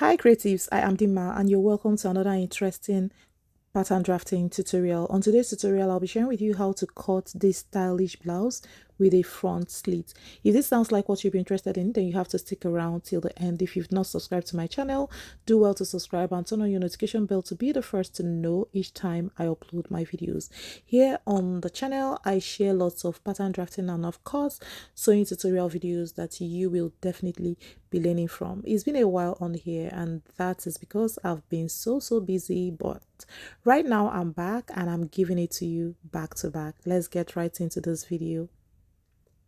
Hi creatives, I am Dima and you're welcome to another interesting pattern drafting tutorial. On today's tutorial, I'll be sharing with you how to cut this stylish blouse with a front slit. If this sounds like what you'd be interested in, then you have to stick around till the end. If you've not subscribed to my channel, do well to subscribe and turn on your notification bell to be the first to know each time I upload my videos. Here on the channel, I share lots of pattern drafting and of course sewing tutorial videos that you will definitely be learning from. It's been a while on here and that is because I've been so busy, but right now I'm back and I'm giving it to you back to back. Let's get right into this video.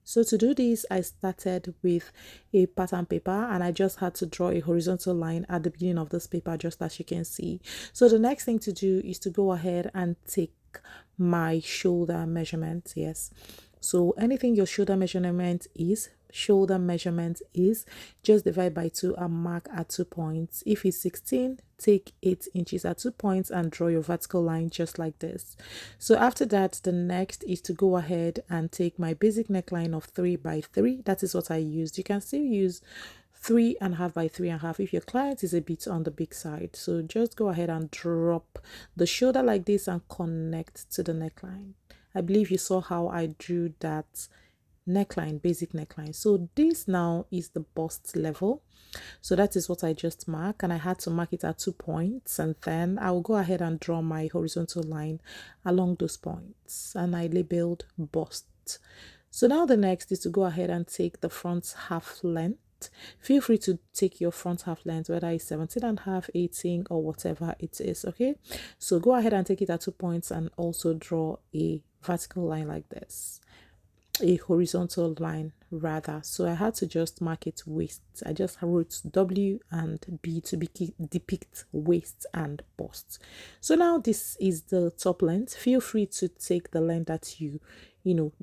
So to do this, I started with a pattern paper and I just had to draw a horizontal line at the beginning of this paper, just as you can see. So the next thing to do is to go ahead and take my shoulder measurement. Yes, so anything your shoulder measurement is, just divide by 2 and mark at 2 points. If it's 16, take 8 inches at 2 points and draw your vertical line just like this. So after that, the next is to go ahead and take my basic neckline of 3 by 3. That is what I used. You can still use 3.5 by 3.5 if your client is a bit on the big side. So just go ahead and drop the shoulder like this and connect to the neckline. I believe you saw how I drew that neckline, basic neckline. So this now is the bust level. So that is what I just marked, and I had to mark it at 2 points, and then I will go ahead and draw my horizontal line along those points, and I labeled bust. So now the next is to go ahead and take the front half length. Feel free to take your front half length, whether it's 17.5, 18 or whatever it is. Okay, so go ahead and take it at 2 points and also draw a vertical line like this, a horizontal line rather. So I had to just mark it waist. I just wrote W and B to depict waist and bust. So now this is the top length. Feel free to take the length that you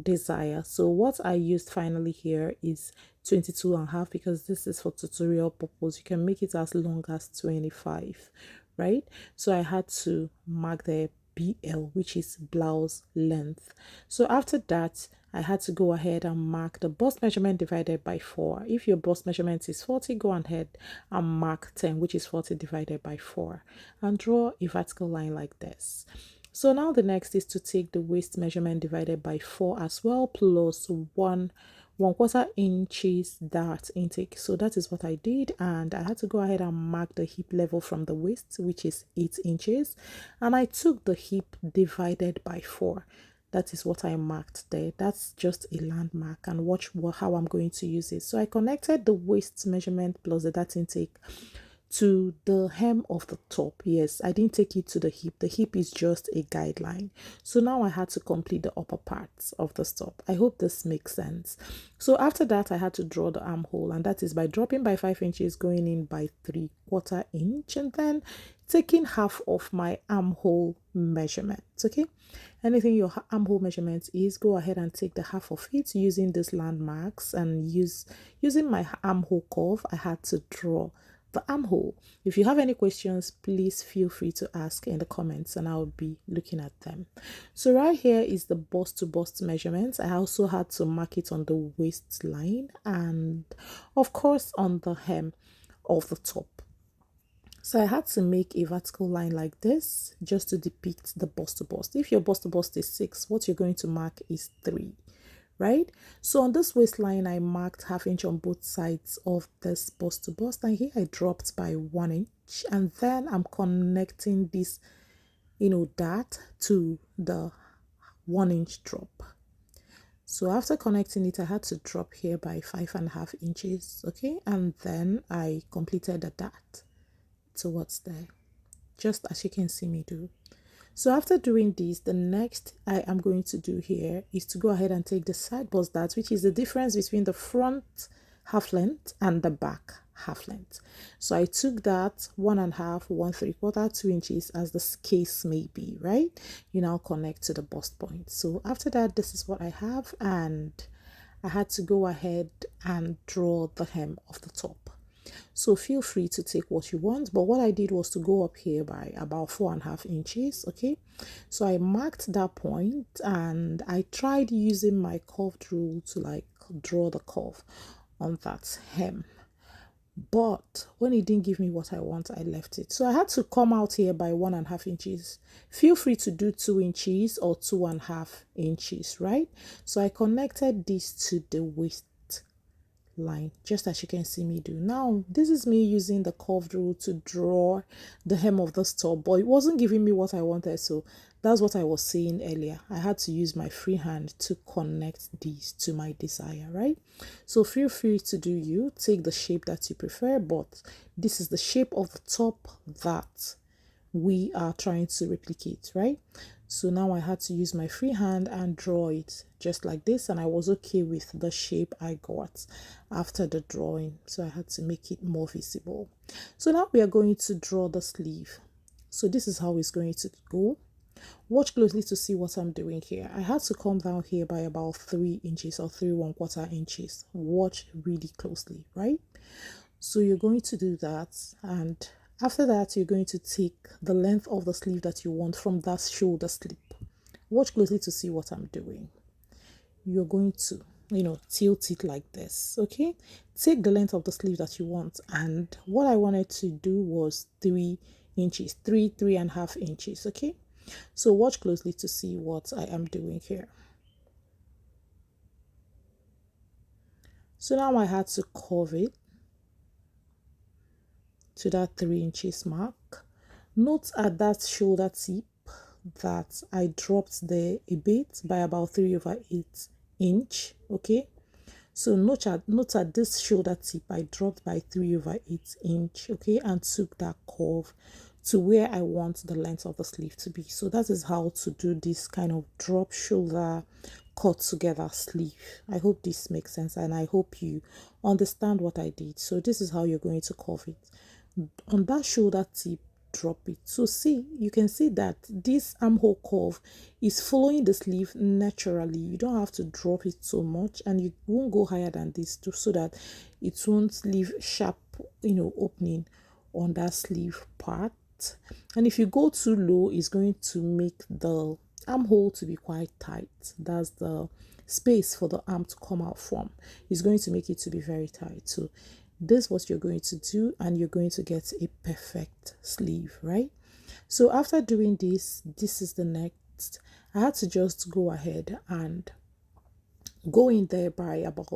desire. So what I used finally here is 22.5 because this is for tutorial purpose. You can make it as long as 25, right? So I had to mark the BL, which is blouse length. So after that, I had to go ahead and mark the bust measurement divided by 4. If your bust measurement is 40, go ahead and mark 10, which is 40 divided by 4, and draw a vertical line like this. So now the next is to take the waist measurement divided by 4 as well, plus 1/4 inches dart intake. So that is what I did, and I had to go ahead and mark the hip level from the waist, which is 8 inches, and I took the hip divided by 4. That is what I marked there. That's just a landmark, and watch how I'm going to use it. So I connected the waist measurement plus the dart intake to the hem of the top. Yes, I didn't take it to the hip. The hip is just a guideline. So now I had to complete the upper parts of the top. I hope this makes sense. So after that, I had to draw the armhole, and that is by dropping by 5 inches, going in by 3/4 inch, and then taking half of my armhole measurement. Okay, anything your armhole measurement is, go ahead and take the half of it using these landmarks, and using my armhole curve, I had to draw the armhole. If you have any questions, please feel free to ask in the comments and I'll be looking at them. So right here is the bust to bust measurements. I also had to mark it on the waistline and of course on the hem of the top. So I had to make a vertical line like this just to depict the bust to bust. If your bust to bust is 6, what you're going to mark is 3. Right? So on this waistline, I marked 1/2 inch on both sides of this bust to bust, and here I dropped by 1 inch, and then I'm connecting this dart to the 1 inch drop. So after connecting it, I had to drop here by 5.5 inches. Okay, and then I completed the dart towards there, just as you can see me do. So after doing this, the next I am going to do here is to go ahead and take the side bust dart, which is the difference between the front half length and the back half length. So I took that 1.5, 1/3, 2 inches, as the case may be, right? You now connect to the bust point. So after that, this is what I have, and I had to go ahead and draw the hem of the top. So feel free to take what you want, but what I did was to go up here by about 4.5 inches. Okay, so I marked that point and I tried using my curved rule to like draw the curve on that hem, But when it didn't give me what I want, I left it. So I had to come out here by 1.5 inches. Feel free to do 2 inches or 2.5 inches, right? So I connected this to the waist line, just as you can see me do. Now this is me using the curved rule to draw the hem of this top, but it wasn't giving me what I wanted, so that's what I was saying earlier. I had to use my free hand to connect these to my desire, right? So feel free to do you, take the shape that you prefer, but this is the shape of the top that we are trying to replicate, right? So now I had to use my free hand and draw it just like this, and I was okay with the shape I got after the drawing, so I had to make it more visible. So now we are going to draw the sleeve. So this is how it's going to go. Watch closely to see what I'm doing here. I had to come down here by about 3 inches or 3.25 inches. Watch really closely, right? So you're going to do that, and after that you're going to take the length of the sleeve that you want from that shoulder slip. Watch closely to see what I'm doing. You're going to, tilt it like this, okay? Take the length of the sleeve that you want, and what I wanted to do was 3 inches, 3.5 inches, okay? So watch closely to see what I am doing here. So now I had to curve it to that 3 inches mark. Note at that shoulder tip that I dropped there a bit by about 3/8 inch, okay? So note at this shoulder tip I dropped by 3/8 inch, okay, and took that curve to where I want the length of the sleeve to be. So that is how to do this kind of drop shoulder cut together sleeve. I hope this makes sense, and I hope you understand what I did. So this is how you're going to curve it. On that shoulder tip, drop it. So see, you can see that this armhole curve is following the sleeve naturally. You don't have to drop it so much, and you won't go higher than this too, so that it won't leave sharp opening on that sleeve part. And if you go too low, it's going to make the armhole to be quite tight. That's the space for the arm to come out from. It's going to make it to be very tight. So this is what you're going to do, and you're going to get a perfect sleeve, right? So after doing this is the next. I had to just go ahead and go in there by about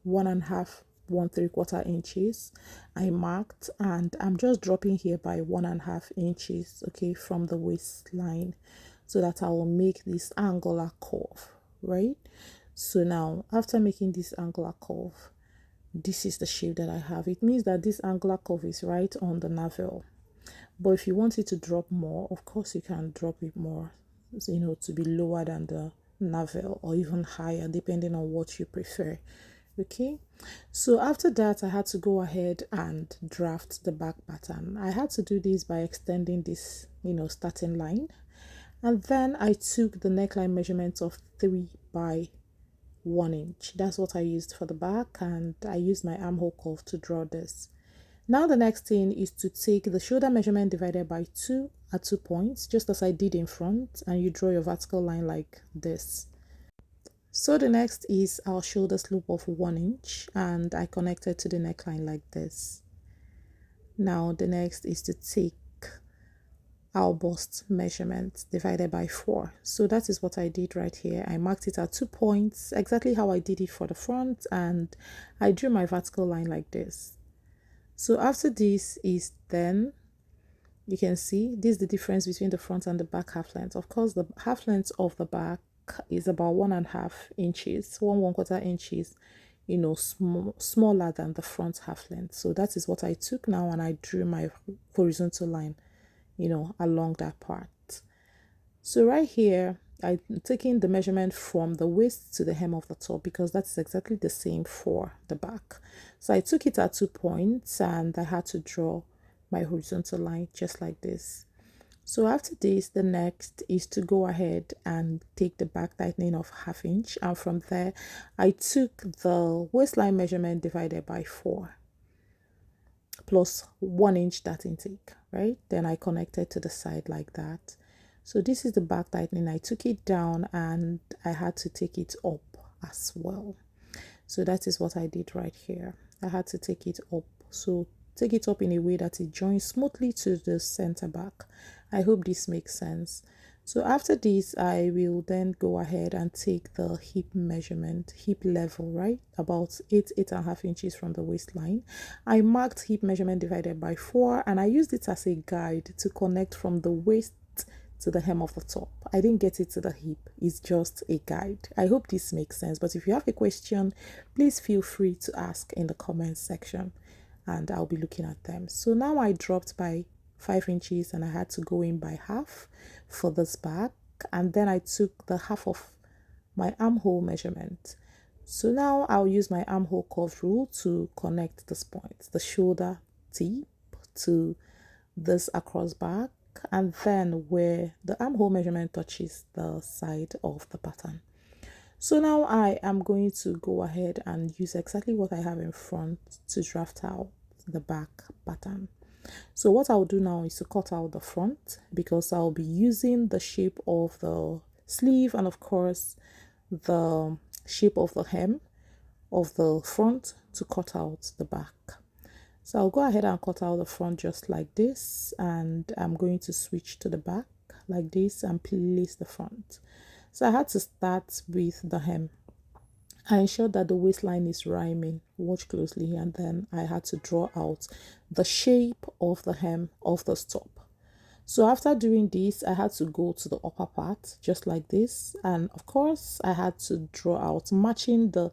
1.5, 1.75 inches. I marked, and I'm just dropping here by 1.5 inches, okay, from the waistline, so that I will make this angular curve, right? So now after making this angular curve, this is the shape that I have. It means that this angular curve is right on the navel, but if you want it to drop more, of course you can drop it more, to be lower than the navel, or even higher, depending on what you prefer, okay? So after that, I had to go ahead and draft the back pattern. I had to do this by extending this starting line, and then I took the neckline measurement of 3/1 inch. That's what I used for the back, and I used my armhole curve to draw this. Now the next thing is to take the shoulder measurement divided by 2 at 2 points, just as I did in front, and you draw your vertical line like this. So the next is our shoulder slope of 1 inch, and I connected to the neckline like this. Now the next is to take our bust measurement divided by 4. So that is what I did right here. I marked it at 2 points, exactly how I did it for the front, and I drew my vertical line like this. So after this is then, you can see this is the difference between the front and the back half length. Of course, the half length of the back is about 1.5 inches, 1.25 inches, smaller than the front half length. So that is what I took now, and I drew my horizontal line along that part. So right here, I'm taking the measurement from the waist to the hem of the top, because that's exactly the same for the back. So I took it at 2 points, and I had to draw my horizontal line just like this. So after this, the next is to go ahead and take the back tightening of 1/2 inch, and from there I took the waistline measurement divided by 4 plus 1 inch that intake, right? Then I connected to the side like that. So this is the back tightening. I took it down, and I had to take it up as well. So that is what I did right here. I had to take it up So take it up in a way that it joins smoothly to the center back. I hope this makes sense. So after this, I will then go ahead and take the hip measurement, hip level, right? About 8.5 inches from the waistline. I marked hip measurement divided by 4, and I used it as a guide to connect from the waist to the hem of the top. I didn't get it to the hip. It's just a guide. I hope this makes sense. But if you have a question, please feel free to ask in the comment section and I'll be looking at them. So now I dropped by 5 inches and I had to go in by half for this back, and then I took the half of my armhole measurement. So now I'll use my armhole curve rule to connect this point, the shoulder tip to this across back, and then where the armhole measurement touches the side of the pattern. So now I am going to go ahead and use exactly what I have in front to draft out the back pattern. So what I'll do now is to cut out the front, because I'll be using the shape of the sleeve and of course the shape of the hem of the front to cut out the back. So I'll go ahead and cut out the front just like this, and I'm going to switch to the back like this and place the front. So I had to start with the hem. I ensured that the waistline is rhyming, watch closely, and then I had to draw out the shape of the hem of the top. So after doing this, I had to go to the upper part just like this, and of course I had to draw out, matching the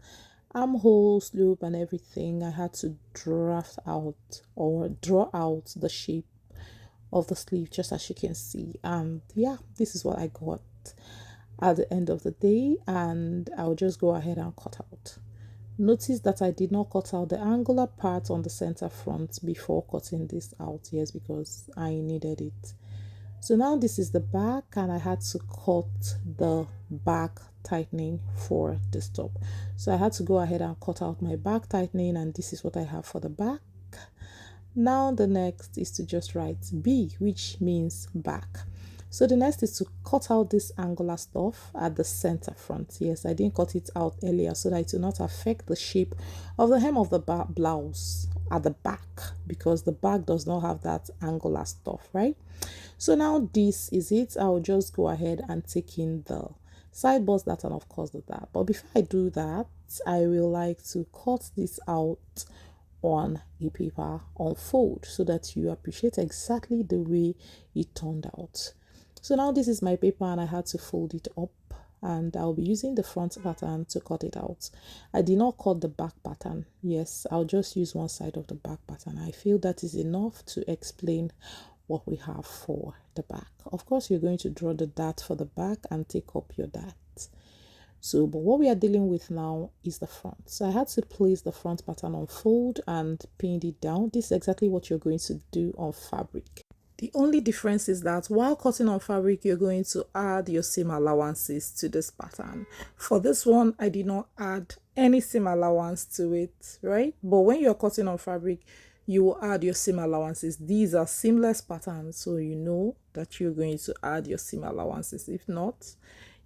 armhole slope and everything. I had to draft out or draw out the shape of the sleeve just as you can see, and yeah, this is what I got at the end of the day, and I'll just go ahead and cut out. Notice that I did not cut out the angular part on the center front before cutting this out, yes, because I needed it. So now this is the back, and I had to cut the back tightening for this top. So I had to go ahead and cut out my back tightening, and this is what I have for the back. Now the next is to just write B, which means back. So the next is to cut out this angular stuff at the center front. Yes, I didn't cut it out earlier so that it will not affect the shape of the hem of the blouse at the back, because the back does not have that angular stuff, right? So now this is it. I'll just go ahead and take in the side bust that and of course the that. But before I do that, I will like to cut this out on a paper on fold so that you appreciate exactly the way it turned out. So now this is my paper and I had to fold it up, and I'll be using the front pattern to cut it out. I did not cut the back pattern. Yes, I'll just use one side of the back pattern. I feel that is enough to explain what we have for the back. Of course, you're going to draw the dart for the back and take up your dart. So, but what we are dealing with now is the front. So I had to place the front pattern on fold and pin it down. This is exactly what you're going to do on fabric. The only difference is that while cutting on fabric, you're going to add your seam allowances to this pattern. For this one, I did not add any seam allowance to it, right? But when you're cutting on fabric, you will add your seam allowances. These are seamless patterns, so you know that you're going to add your seam allowances. If not,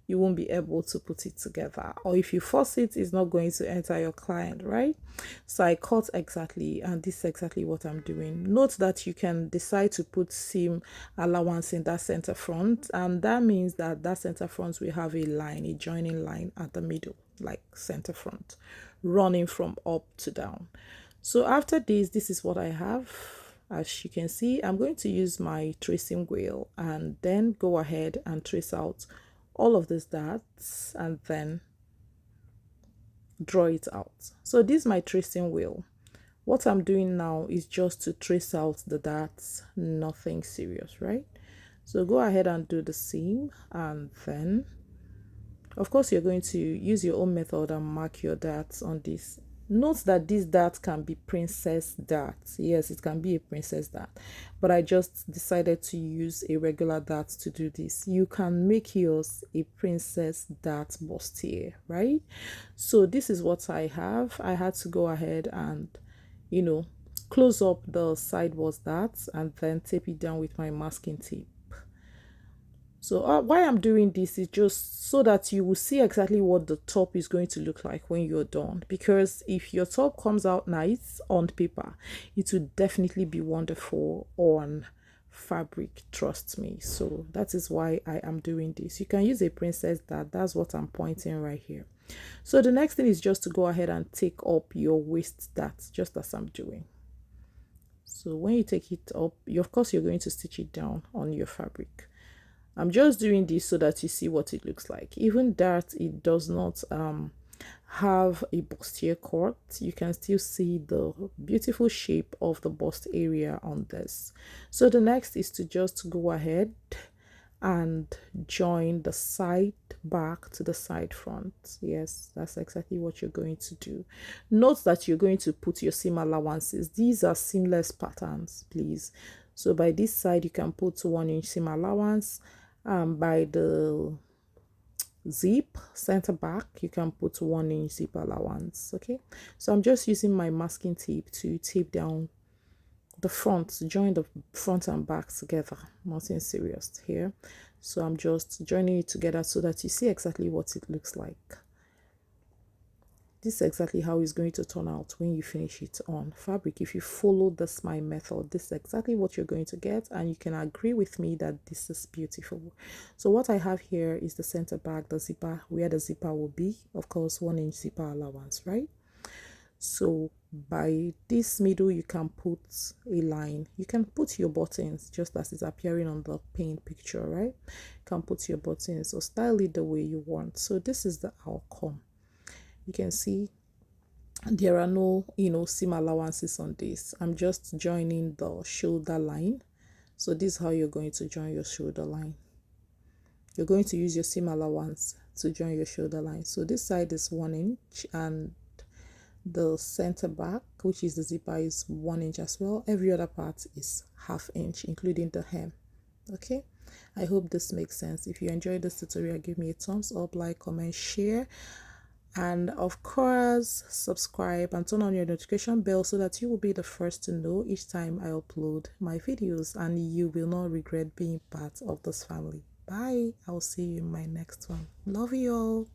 you won't be able to put it together, or if you force it, it's not going to enter your client, right? So I cut exactly, and this is exactly what I'm doing. Note that you can decide to put seam allowance in that center front, and that means that that center front will have a line, a joining line at the middle, like center front, running from up to down. So after this is what I have. As you can see, I'm going to use my tracing wheel and then go ahead and trace out all of these darts and then draw it out. So this is my tracing wheel. What I'm doing now is just to trace out the darts, nothing serious, right? So go ahead and do the seam, and then of course you're going to use your own method and mark your darts on this. Note that this dart can be princess dart. Yes, it can be a princess dart, but I just decided to use a regular dart to do this. You can make yours a princess dart bustier, right? So this is what I have. I had to go ahead and, you know, close up the side bust darts and then tape it down with my masking tape. So why I'm doing this is just so that you will see exactly what the top is going to look like when you're done. Because if your top comes out nice on paper, it will definitely be wonderful on fabric, trust me. So that is why I am doing this. You can use a princess dart. That's what I'm pointing right here. So the next thing is just to go ahead and take up your waist dart, just as I'm doing. So when you take it up, of course you're going to stitch it down on your fabric. I'm just doing this so that you see what it looks like. Even that it does not have a bustier cut, you can still see the beautiful shape of the bust area on this. So the next is to just go ahead and join the side back to the side front. Yes, that's exactly what you're going to do. Note that you're going to put your seam allowances. These are seamless patterns, please. So by this side you can put 1-inch seam allowance. By the zip center back you can put 1-inch zip allowance. Okay, so I'm just using my masking tape to tape down the front, join the front and back together, nothing serious here. So I'm just joining it together so that you see exactly what it looks like. This is exactly how it's going to turn out when you finish it on fabric. If you follow this my method, this is exactly what you're going to get, and you can agree with me that this is beautiful. So what I have here is the center back, the zipper, where the zipper will be, of course 1-inch zipper allowance, right? So by this middle you can put a line. You can put your buttons just as it's appearing on the paint picture, right? You can put your buttons or style it the way you want. So this is the outcome. You can see there are no seam allowances on this. I'm just joining the shoulder line. So this is how you're going to join your shoulder line. You're going to use your seam allowance to join your shoulder line. So this side is 1-inch and the center back, which is the zipper, is 1-inch as well. Every other part is 1/2 inch, including the hem. Okay, I hope this makes sense. If you enjoyed this tutorial, give me a thumbs up, like, comment, share, and of course subscribe and turn on your notification bell so that you will be the first to know each time I upload my videos, and you will not regret being part of this family. Bye. I'll see you in my next one. Love you all.